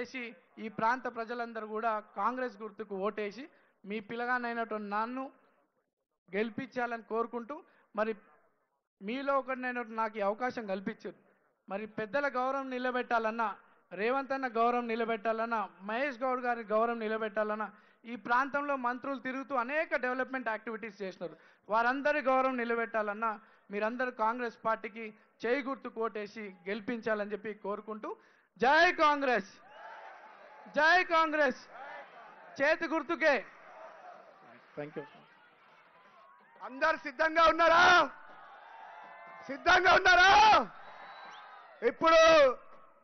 దయచేసి ఈ ప్రాంత ప్రజలందరూ కూడా కాంగ్రెస్ గుర్తుకు ఓటేసి మీ పిల్లగానైనటువంటి నన్ను గెలిపించాలని కోరుకుంటూ, మరి మీలో ఒకరినైనటువంటి నాకు ఈ అవకాశం కల్పించారు. మరి పెద్దల గౌరవం నిలబెట్టాలన్నా, రేవంత్ అన్న గౌరవం నిలబెట్టాలన్నా, మహేష్ గౌడ్ గారి గౌరవం నిలబెట్టాలన్నా, ఈ ప్రాంతంలో మంత్రులు తిరుగుతూ అనేక డెవలప్మెంట్ యాక్టివిటీస్ చేసినారు. వారందరి గౌరవం నిలబెట్టాలన్నా మీరందరూ కాంగ్రెస్ పార్టీకి చేయి గుర్తు కోటేసి గెలిపించాలని చెప్పి కోరుకుంటూ, జై కాంగ్రెస్, జై కాంగ్రెస్, చేతి గుర్తుకే. Thank you. అందరు సిద్ధంగా ఉన్నారా? సిద్ధంగా ఉన్నారా? ఇప్పుడు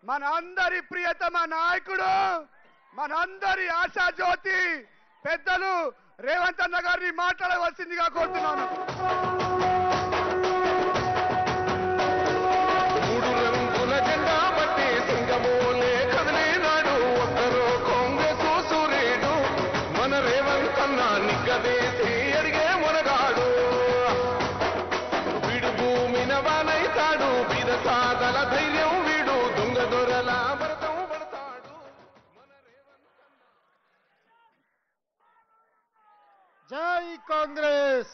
మన అందరి ప్రియతమ నాయకుడు, మనందరి ఆశాజ్యోతి పెద్దలు రేవంత్ అన్న గారిని మాట్లాడవలసిందిగా కోరుతున్నాను. జై కాంగ్రెస్.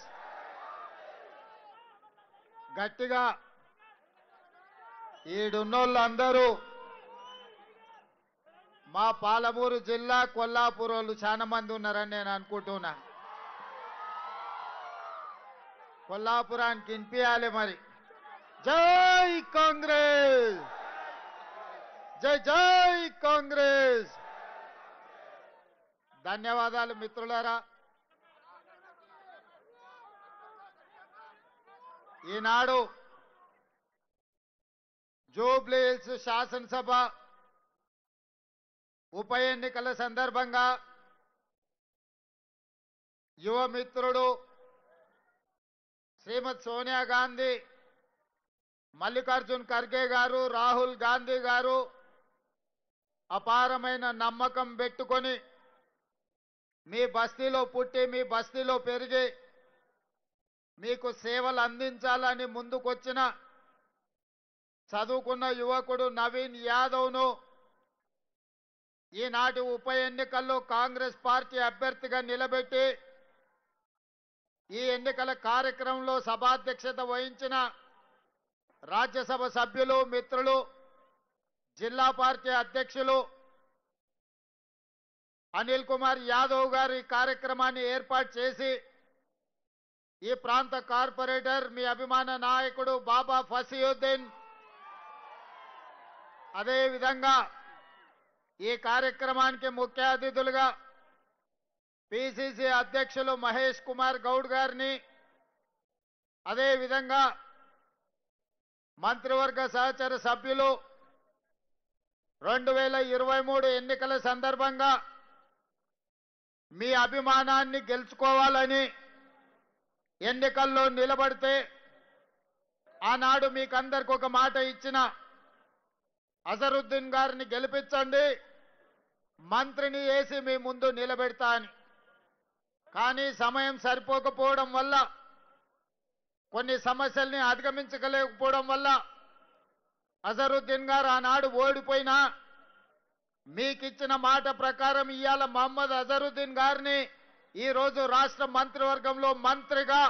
గట్టిగా ఈడున్నోళ్ళందరూ మా పాలమూరు జిల్లా కొల్లాపూర్ వాళ్ళు చాలా మంది ఉన్నారని నేను అనుకుంటున్నా. కొల్లాపురానికి వినిపించాలి మరి. జై కాంగ్రెస్, జై జై కాంగ్రెస్. ధన్యవాదాలు మిత్రులారా. ఈనాడు జూబ్లీ హిల్స్ శాసనసభ ఉప ఎన్నికల సందర్భంగా యువ మిత్రుడు శ్రీమతి సోనియా గాంధీ, మల్లికార్జున్ ఖర్గే గారు, రాహుల్ గాంధీ గారు అపారమైన నమ్మకం పెట్టుకొని మీ బస్తీలో పుట్టి మీ బస్తీలో పెరిగి మీకు సేవలు అందించాలని ముందుకొచ్చిన చదువుకున్న యువకుడు నవీన్ యాదవ్ను ఈనాటి ఉప ఎన్నికల్లో కాంగ్రెస్ పార్టీ అభ్యర్థిగా నిలబెట్టి ఈ ఎన్నికల కార్యక్రమంలో సభాధ్యక్షత వహించిన రాజ్యసభ సభ్యులు, మిత్రులు, జిల్లా పార్టీ అధ్యక్షులు అనిల్ కుమార్ యాదవ్ గారి కార్యక్రమాన్ని ఏర్పాటు చేసి ఈ ప్రాంత కార్పొరేటర్ మీ అభిమాన నాయకుడు బాబా ఫసియుద్దీన్, అదేవిధంగా ఈ కార్యక్రమానికి ముఖ్య అతిథులుగా పిసిసి అధ్యక్షులు మహేష్ కుమార్ గౌడ్ గారిని, అదేవిధంగా మంత్రివర్గ సహచర సభ్యులు 2023 ఎన్నికల సందర్భంగా మీ అభిమానాన్ని గెలుచుకోవాలని ఎన్నికల్లో నిలబడితే ఆనాడు మీకందరికి ఒక మాట ఇచ్చిన అజరుద్దీన్ గారిని గెలిపించండి, మంత్రిని వేసి మీ ముందు నిలబెడతా అని. కానీ సమయం సరిపోకపోవడం వల్ల, కొన్ని సమస్యల్ని అధిగమించలేకపోవడం వల్ల అజరుద్దీన్ గారు ఆనాడు ఓడిపోయినా మీకిచ్చిన మాట ప్రకారం ఇవాళ మహమ్మద్ అజరుద్దీన్ గారిని ఈరోజు రాష్ట్ర మంత్రివర్గంలో మంత్రిగా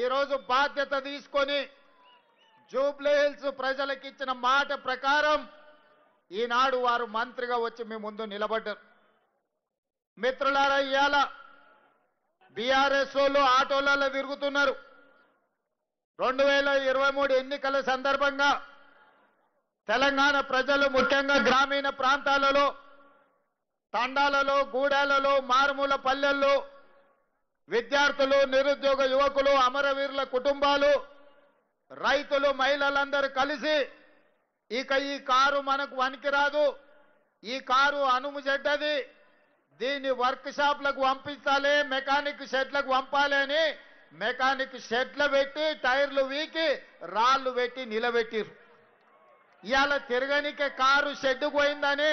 ఈరోజు బాధ్యత తీసుకొని జూబ్లీ హిల్స్ ప్రజలకు ఇచ్చిన మాట ప్రకారం ఈనాడు వారు మంత్రిగా వచ్చి మీ ముందు నిలబడ్డారు. మిత్రులారా, ఇవాళ బీఆర్ఎస్ వాళ్ళు ఆటోలలో తిరుగుతున్నారు. 2023 ఎన్నికల సందర్భంగా తెలంగాణ ప్రజలు ముఖ్యంగా గ్రామీణ ప్రాంతాలలో, తండాలలో, గూడాలలో, మారుమూల పల్లెల్లో విద్యార్థులు, నిరుద్యోగ యువకులు, అమరవీరుల కుటుంబాలు, రైతులు, మహిళలందరూ కలిసి ఇక ఈ కారు మనకు వనికిరాదు, ఈ కారు అనుము చెడ్డది, దీన్ని వర్క్ షాప్లకు పంపించాలి, మెకానిక్ షెడ్లకు పంపాలి అని మెకానిక్ షెడ్లు పెట్టి టైర్లు వీకి రాళ్లు పెట్టి నిలబెట్టిరు. ఇవాళ తిరగనికే కారు షెడ్డుకు పోయిందని